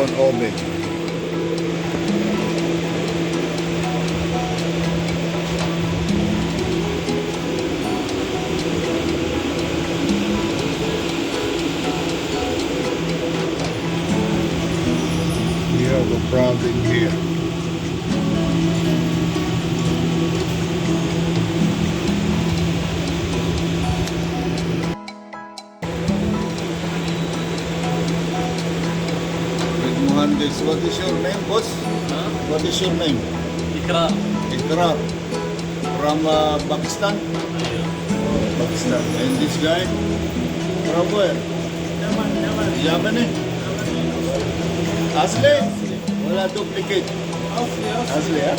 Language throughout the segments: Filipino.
Lincoln oven. We have a problem here. Muhandis, what is your name, boss? Huh? What is your name? Ikra. Ikrar. From Pakistan? Pakistan. And this guy? From where? Germany? Asli? Wala duplicate. Asli, ha?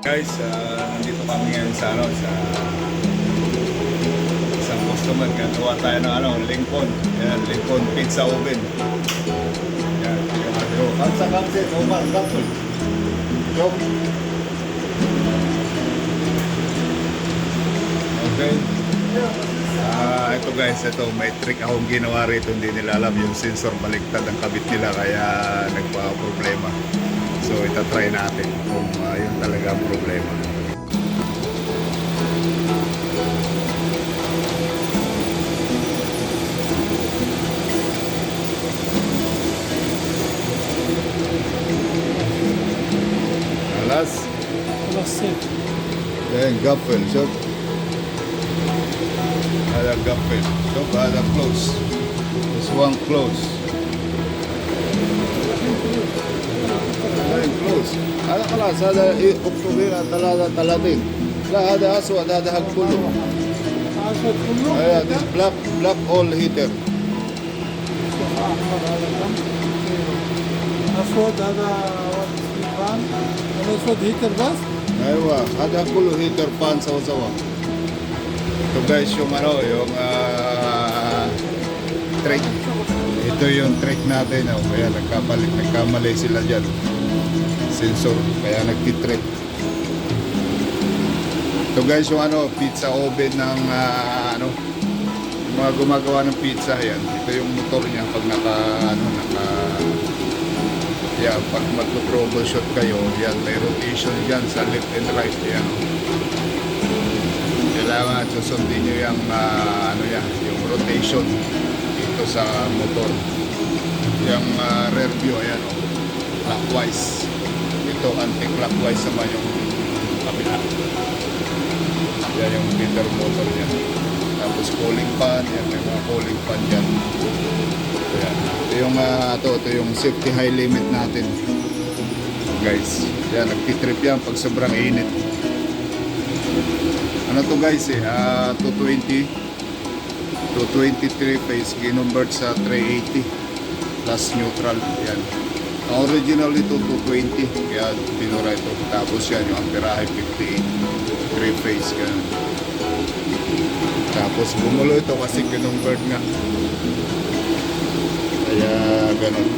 Guys, nandito kami ngayon sa isang customer. Gagawa tayo ng Lincoln. Yan, Lincoln pizza oven. Yan, yung ano. Kamsa, Omar, kapul. Job. Okay. Ito guys, may trick akong ginawa rito, hindi nila alam yung sensor baliktad ang kabit nila kaya nagpa-problema. So itatry natin kung yun talaga ang problema. Alas? Then gaffel, so هذا قفل شوف هذا close this one close هذا close هذا خلاص هذا اكتب هنا 33 لا هذا اسود هذا حق كله اسود كله؟ ايوه this black all heater اسود هذا فان الاسود هيتر بس؟ ايوه هذا كله هيتر فان سوا ito guys yung yung trick. Ito yung trick natin. Kaya nagkamali sila dyan. Sensor. Kaya nagtitrick. Ito guys yung pizza oven ng mga gumagawa ng pizza. Yan. Ito yung motor niya pag pag mag-troubleshoot kayo. Yan. May rotation dyan sa left and right. Yan. Kailangan susundin nyo yung yung rotation dito sa motor. Yung rear view, ayan clockwise. Ito anti-clockwise naman yung kabila. Yan yung feeder motor niya. Tapos cooling fan, yan may mga cooling fan dyan. Ayan. Ito yung safety high limit natin. Guys, yan nagtitrip yan pag sobrang init. Ano to guys 220 223 phase convert sa 380 plus neutral. Yan ang original ito 220 kaya pinura ito. Tapos yan yung amperahe 58 3 phase ganun. Tapos bumulo ito kasi convert nga kaya ganun.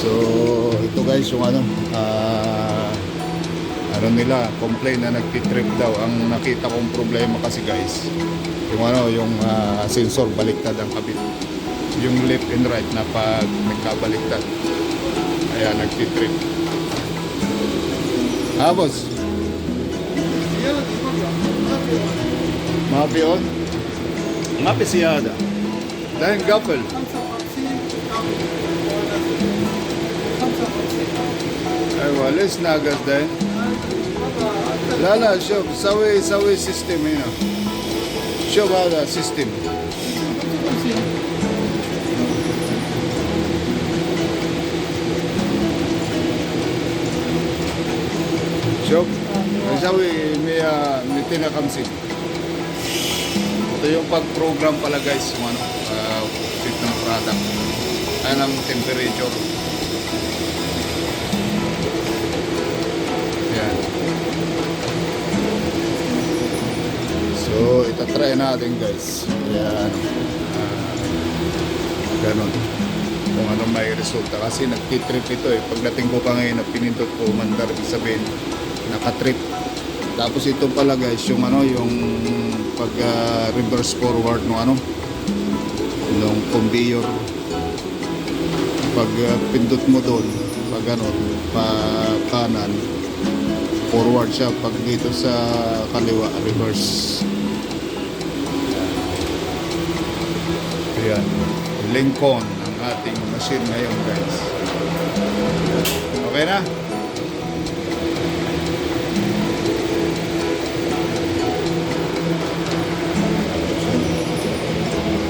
So ito guys yung nila complain na nagtitrip daw. Ang nakita kong problema kasi guys yung sensor baliktad ang kabit, yung left and right na pag nagkabaliktad kaya nagtitrip. Boss ما في اون ما في سيادة ده قفل 55 ايوه ليش ناقص ده لا شوف سوي سيستم هنا شوف هذا سيستم شوف نسوي 250. Ito yung pag-program pala guys yung fit ng product. Ayan ang temperature. Yan. So itatry natin guys. Yan. Ganon. Kung ano may resulta. Kasi nagtitrip ito Pagdating ko pa ngayon na pinindot ko mandar, sabihin nakatrip. Tapos ito pala guys yung yung pag reverse forward nung conveyor Pag pindot mo doon, pag ano, pa kanan, forward siya. Pag dito sa kaliwa, reverse. Ayan. Lincoln ang ating machine ngayon, guys. Okay na?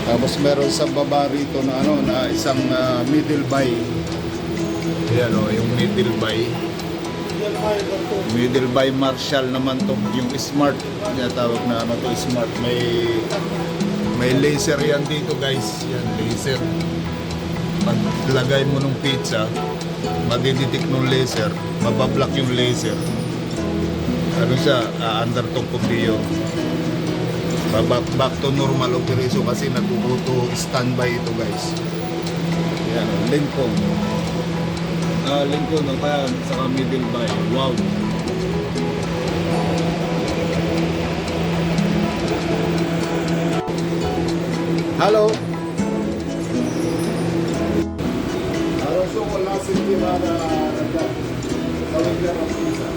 Tapos meron sa baba rito na ano na isang middle buy. Ayan o, yung middle buy. Middle buy Marshall naman to, yung smart. Tawag na ano to, smart. May laser yan dito, guys. Yan, laser. Pag lagay mo ng pizza, madidetect ng laser, mabablock yung laser. Ano siya, undertone computer. Back to normal operation kasi nag-auto standby ito, guys. Yan, Lincoln. Lincoln, kaya saka middle buy. Wow. Hello. So wala sindi ba na nagdag? Tawag na ang isa.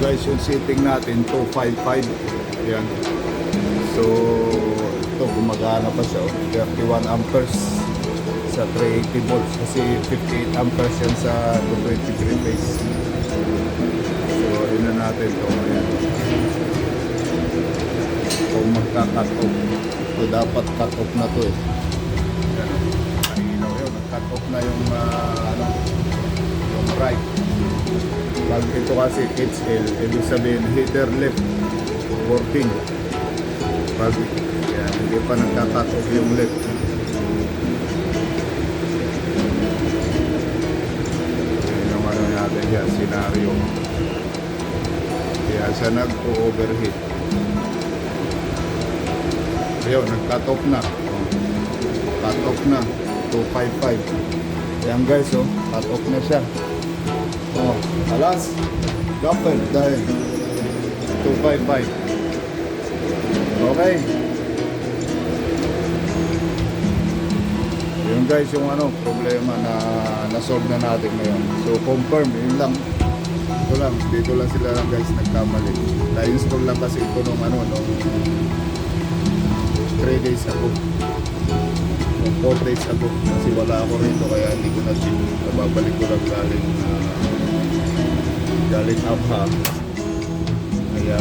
Guys, yung setting natin 255. Yan. So ito gumagana pa siya, 31 amperes sa 380 volts kasi 58 amperes yan sa 223 phase. So yun na natin ito. Ayan. Kung magka-cut off, so dapat cut off na to eh. Yan. Ayun, nag-cut off na yung ano, yung right. Pag ito kasi HL, ibig sabihin heater left working. Pag yan, hindi pa nagka-cut off yung left. Yun yung ano natin yan, scenario. Kaya siya nag-overheat. Ayun, nag-cut off na. Cut off na, 255. Yan guys, oh, cut off na siya. Oh, alas, gapel dahil 255. Okay. Yun guys, yung ano, problema na na-solve na natin ngayon. So confirm, yun lang. Ito lang, dito lang sila lang guys nagkamali. Na-install lang kasi ito nung ano, nung 3 days ago. 4 days ago. Kasi wala ako rito kaya hindi ko na-check. Nababalik ko lang galing Abha. Kaya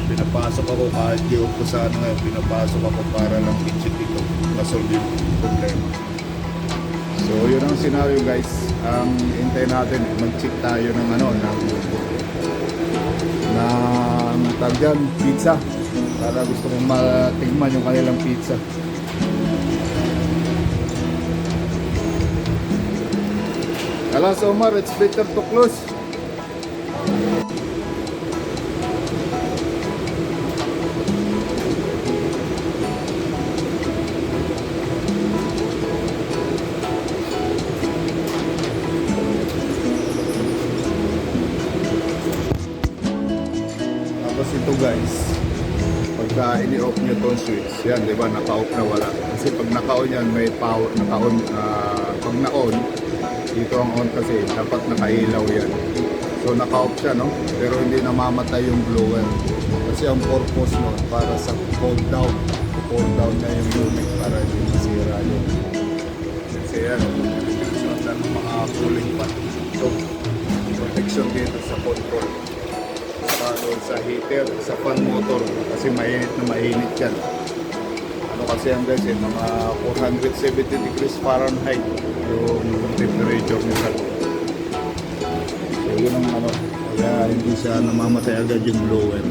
pinapasok ako kahit di ko sa ano ngayon, pinapasok ako para lang i-check ito, masolve yung problema. So yun ang scenario guys. Ang hintay natin, mag-check tayo ng ano, ng tagyan, pizza. Para gusto kong matigman yung kanilang pizza. Alas Omar, it's better to close. Tapos ito guys, pagka ini-off nyo itong switch, yan, di ba, naka-off na wala. Kasi pag naka-on yan, may power, naka-on, pag na-on, dito ang on kasi, dapat nakailaw yan. So naka-off siya, no? Pero hindi namamatay yung blower. Kasi ang purpose nun, para sa cool down. Cool down na yung unit para hindi masira yun. Kasi yan, pinasunan ng mga cooling fan. So, protection dito sa control. Doon sa heater, sa fan motor kasi mainit na mainit yan. Ano kasi ang guys, mga 470 degrees Fahrenheit yung temperature nila. So yun ang ano, kaya hindi siya namamatay agad yung blower.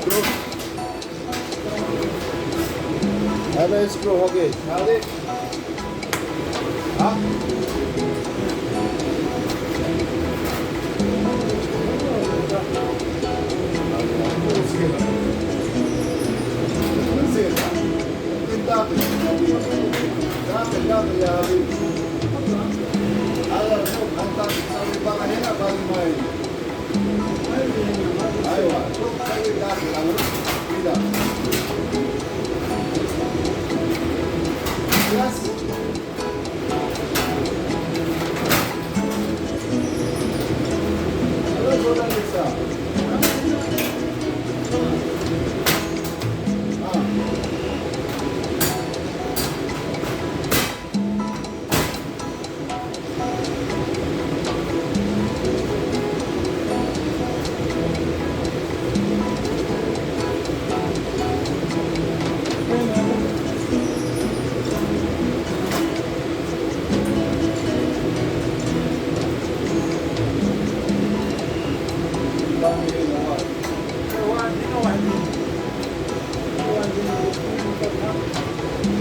screw. هذا سكرو هوكي. هذه ها نسيتها. داخل داخل يا حبيبي. هذا شوف انت تسوي بقى هنا بعد ما يجي. ايوه شوف تسوي داخل كده. Yes. Hello, Jordan Lisa.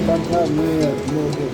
Tanpa niat mungkin.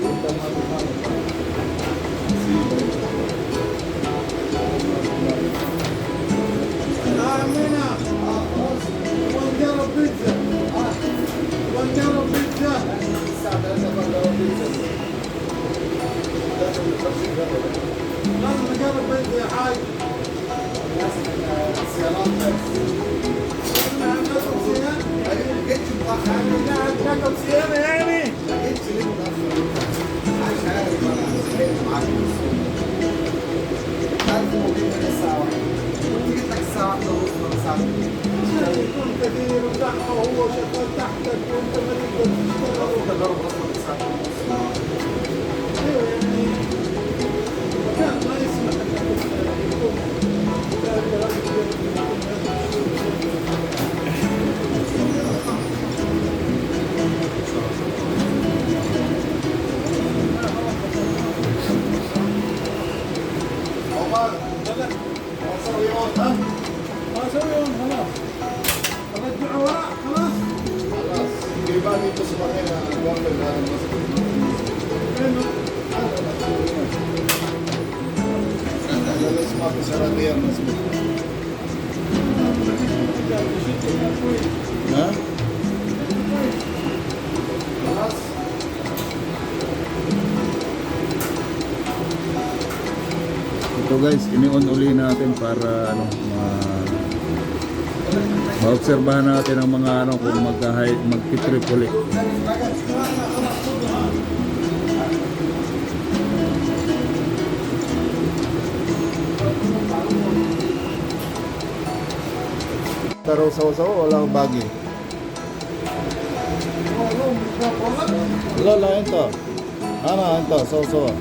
يكون كثير وزحمه وهو شغال تحتك وانت ما تقدر تشتغل. ايوه يعني المكان ما يسمح انك يكون عمر اسوي اون ها ما اسوي يوم خلاص ارجع وراء خلاص. خلاص يبغى تصبح هنا قبل المسجد. فين هذا اسمه في سرادية المسجد. Ha? خلاص Ito guys, ini-on uli natin para ano, maobserbahan natin ang mga ano kung mag-trip uli. Taro sawa-sawa walang bagi. لا لا انت انت سوا سوا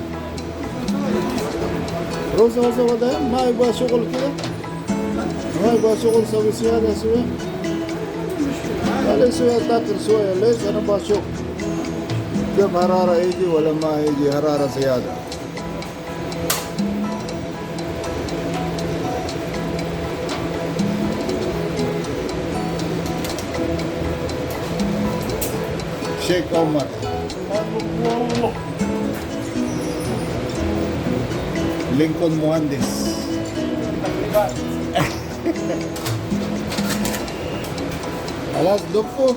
روح سوا سوا ده ما يبغى شغل كده ما يبغى شغل سوي زيادة شوية خلي شوية تاكل شوية ليش انا بشوف كم حرارة يجي ولا ما يجي حرارة زيادة شيخ عمر لينكولن مهندس خلاص دقوا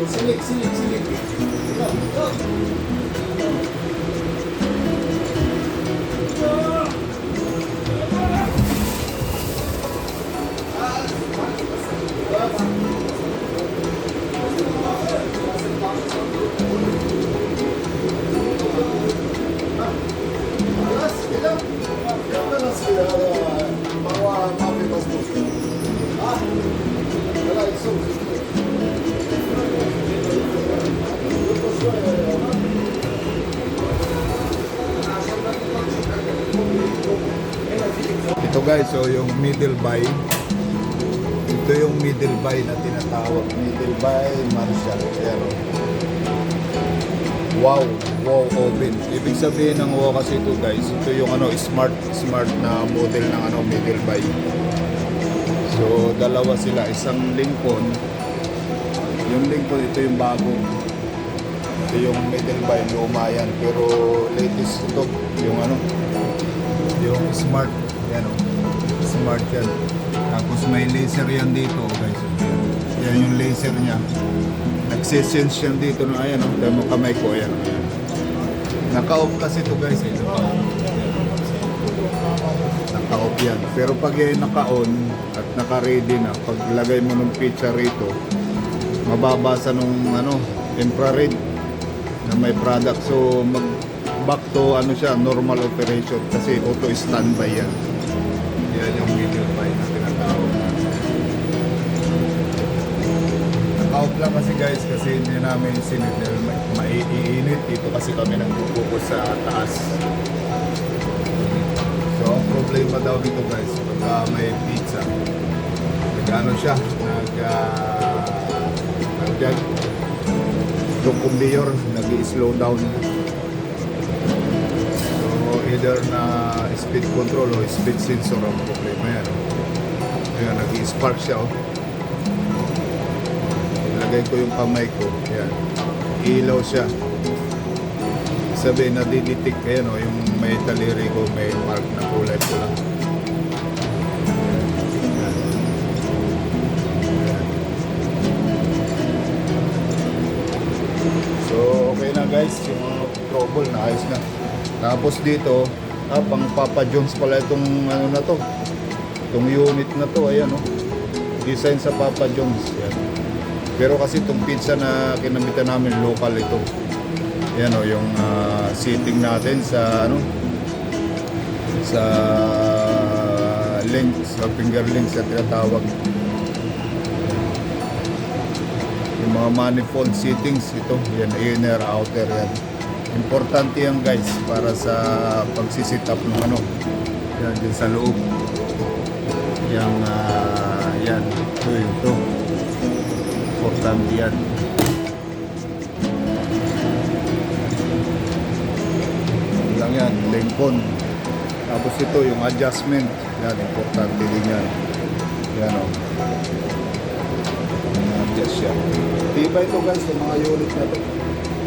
silik silik silik. خلاص كده guys, so yung middle buy. Ito yung middle buy na tinatawag. Middle buy Marshall. Ayan o. Wow oven. Ibig sabihin ng wow kasi ito guys, ito yung ano, smart na model ng ano, middle buy. So dalawa sila, isang Lincoln. Yung Lincoln, ito yung bago. Ito yung middle buy, luma yan. Pero latest ito, yung ano, yung smart. Yan o, smart yan. Tapos may laser yan dito guys. Yan yung laser niya. Nagsisense yan dito no, ayan o, dahil mo kamay ko, ayan. Naka-off kasi ito guys eh, naka-off yan. Pero pag yan naka-on at naka-ready na, pag lagay mo ng pizza rito, mababasa nung ano, infrared na may product. So mag back to ano siya, normal operation kasi auto standby yan. Yan yung middle buy na tinatawag. Naka-off lang kasi guys kasi hindi namin sinit dahil maiinit dito kasi kami nagpupuko sa taas. So ang problema daw dito guys, pag may pizza, nag-ano siya, yung conveyor nag-slow down. So either na speed control o speed sensor ang problema yan. Ayan, nag-spark siya oh. Ilagay ko yung kamay ko, ayan, ilaw siya. Sabi na didetect ayan oh, yung may daliri ko may mark na kulay pula. So okay na guys, yung mga trouble na ayos na. Tapos dito, pang Papa John's pala itong ano na to. Itong unit na to, ayan oh. Design sa Papa John's. Yan. Pero kasi itong pizza na kinamitan namin local ito. Ayan oh, yung seating natin sa ano, sa links, sa finger links na tinatawag. Yung mga manifold seatings ito, yan, inner, outer yan. Importante yan guys para sa pagsisit up ng ano, yan din sa loob. Yang yan, ito. Importante yan. Lang yan, Lincoln. Tapos ito yung adjustment, yan, importante din yan. Yan o. Adjust siya. Diba ito guys, yung mga unit na ito.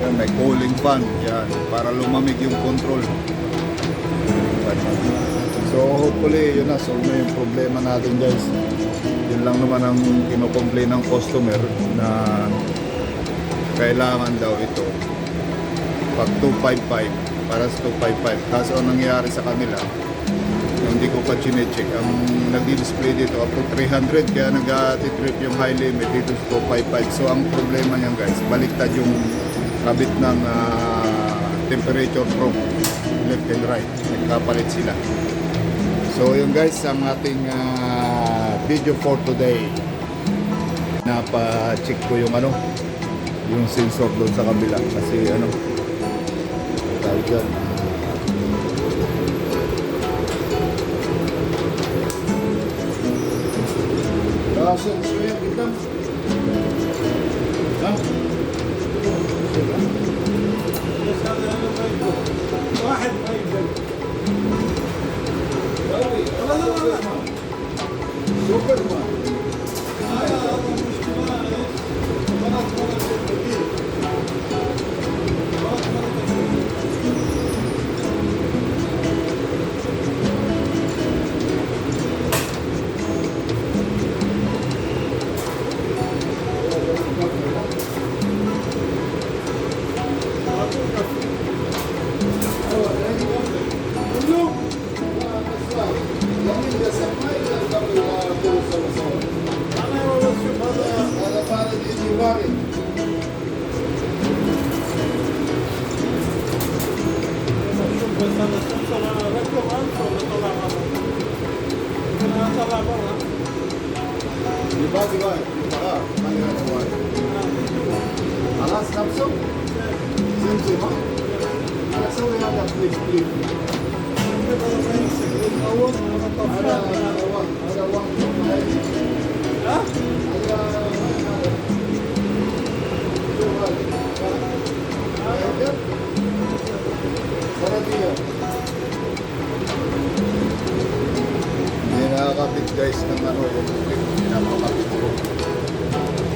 Yan, may cooling fan. Yan, para lumamig yung control. So hopefully yun na, solve na yung problema natin guys. Yun lang naman ang kinocomplain ng customer na kailangan daw ito pag 255 para sa 255. Kaso ang nangyari sa kanila, hindi ko pa chinecheck, ang nagdi-display dito up to 300 kaya nag-trip yung high limit dito sa 255. So ang problema niyan guys, baliktad yung kabit ng temperature probe left and right, nagkapalit sila. So yun guys ang ating video for today. Napa-check ko yung ano, yung sensor doon sa kabila kasi ano, tawag dyan, so yan kita واحد ما يقدر Superman. بس انا استنصر انا ركب انف ولا طلع برا؟ انا طلع برا. Dibagi ba? خلاص نفسه زمزمة أنا أسوي هذا كليب Hindi nakakapit guys ng ano yung clip. Pinapakapit ko.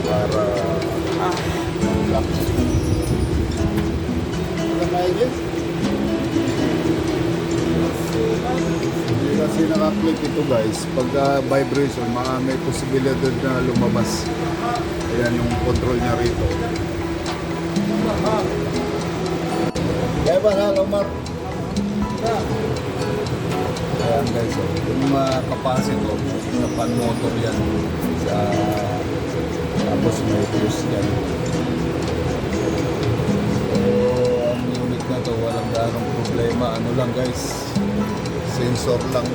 Para lock. Ano na yun? Hindi kasi nakaklip ito guys. Pagka vibration, may posibilidad na lumabas. Ayan yung control niya rito. Kaya ba na, Omar? Ayan guys, so, yung mga capacitor sa pan motor yan. Tapos may fuse yan. So, ang unit na to, walang ganong problema. Ano lang guys, sensor lang.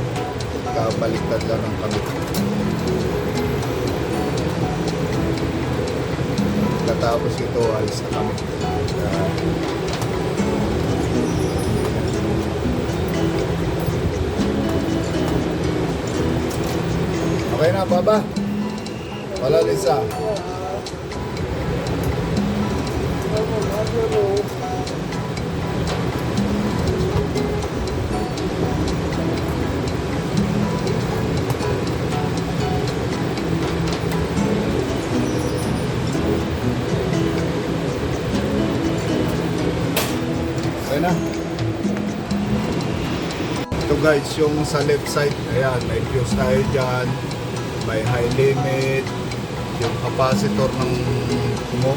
Kabaliktad lang ng kabit. Katapos ito, alis na kami. Okay na, Baba? Wala Lisa. Okay na. Ito guys, yung sa left side, ayan, may fuse tayo dyan. May high limit, yung capacitor ng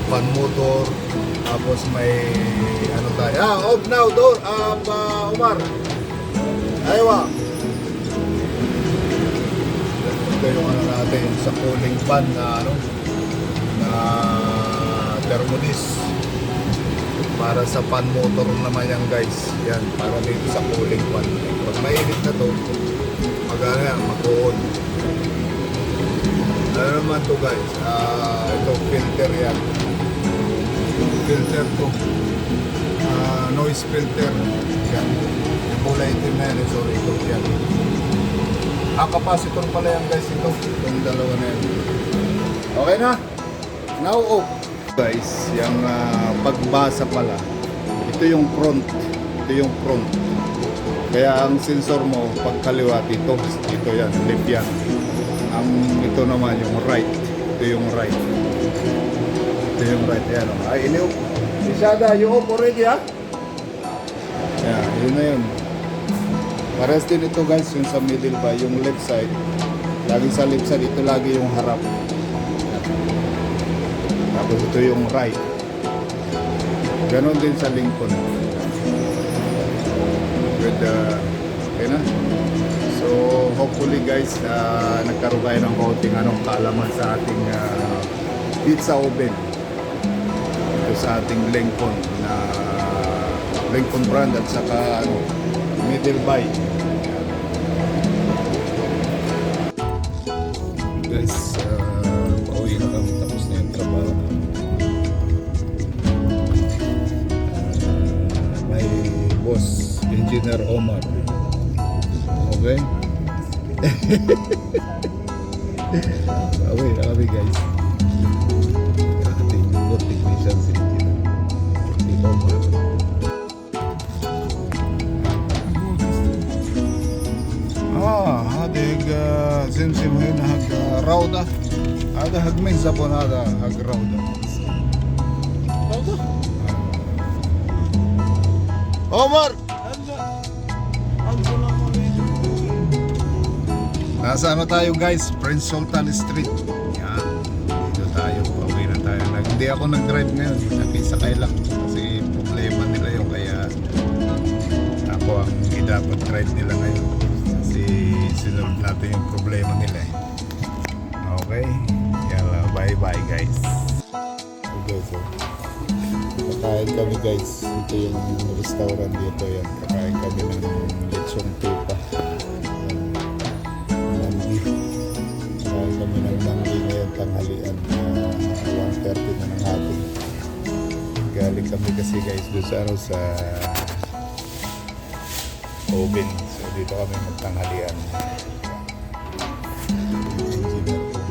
pan motor, tapos may ano tayo. Off now, door, Omar. Aywa. Ito yung ano natin, sa cooling fan na ano, na thermodis. Para sa pan motor naman yan guys. Yan, para dito sa cooling fan. Pag mainit na to, magana yan, mag-on. Ano naman to guys, ito filter yan. Filter to. Noise filter. Yan. Yung kulay itim na yan, sorry, ito yan. Capacitor pala yan guys ito. Itong dalawa na yan. Okay na? Now off. Guys, yung pagbasa pala. Ito yung front. Ito yung front. Kaya ang sensor mo, pag kaliwa dito, dito yan, left yan. Ang ito naman yung right. Ito yung right. Ito yung right. Ayan o. Ay, iniw. Isada, you off already ha? Ayan, yun na yun. Pares din ito guys, yung sa middle ba, yung left side. Lagi sa left side, ito lagi yung harap. Tapos ito yung right. Ganon din sa Lincoln. With okay na. So hopefully guys, nagkaroon kayo ng konting kaalaman sa ating pizza oven. Ito sa ating Lincoln na Lincoln brand at saka middle buy. Guys, pauwi na kami, tapos na yung trabaho. May boss, Engineer Omar. Okay? Pauwi na kami guys. Ating good technician si Omar. هذا زمزم هنا هاك روضة هذا هاك من زبون هذا هاك روضة روضة؟ عمر هلا nasa tayo guys, Prince Sultan Street. Yan, dito tayo, pauwi na tayo. Hindi ako nag-drive ngayon, nakisakay lang kasi problema nila yung kaya ako ang dapat drive nila ngayon. Sinulog natin yung problema nila eh. Okay? Yala, bye bye guys. Okay, so kakain kami guys. Ito yung restaurant dito yan. Kakain kami ng lechong tupa. Mandi. Kakain kami ng mandi ngayon tanghalian. 1:30 na ng hapon. Galing kami kasi guys doon sa sa oven. So dito kami magtanghalian. Engineer po.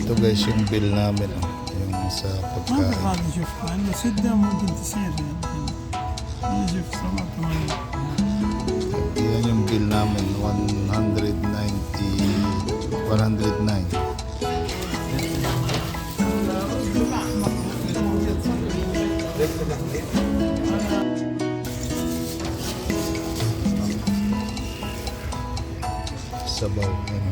Ito guys yung bill namin, yung sa ما pagkain. هذا شوف لانه سده ممكن تصير يعني هذا شوف 7 8 Yan yung bill namin, 109. Sabaw, ano.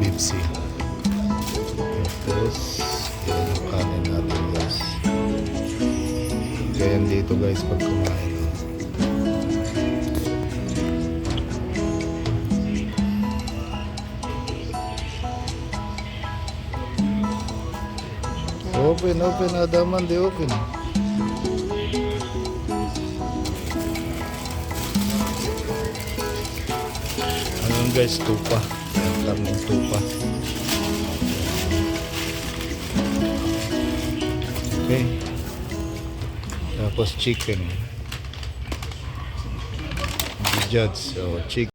Bipsi. Tapos, yan yung kanin natin guys. Kaya dito guys pag kumain. Open, Adaman, di open. Ayun guys, tupa. Ayan, karneng tupa. Okay. Tapos chicken. The judge, so chicken.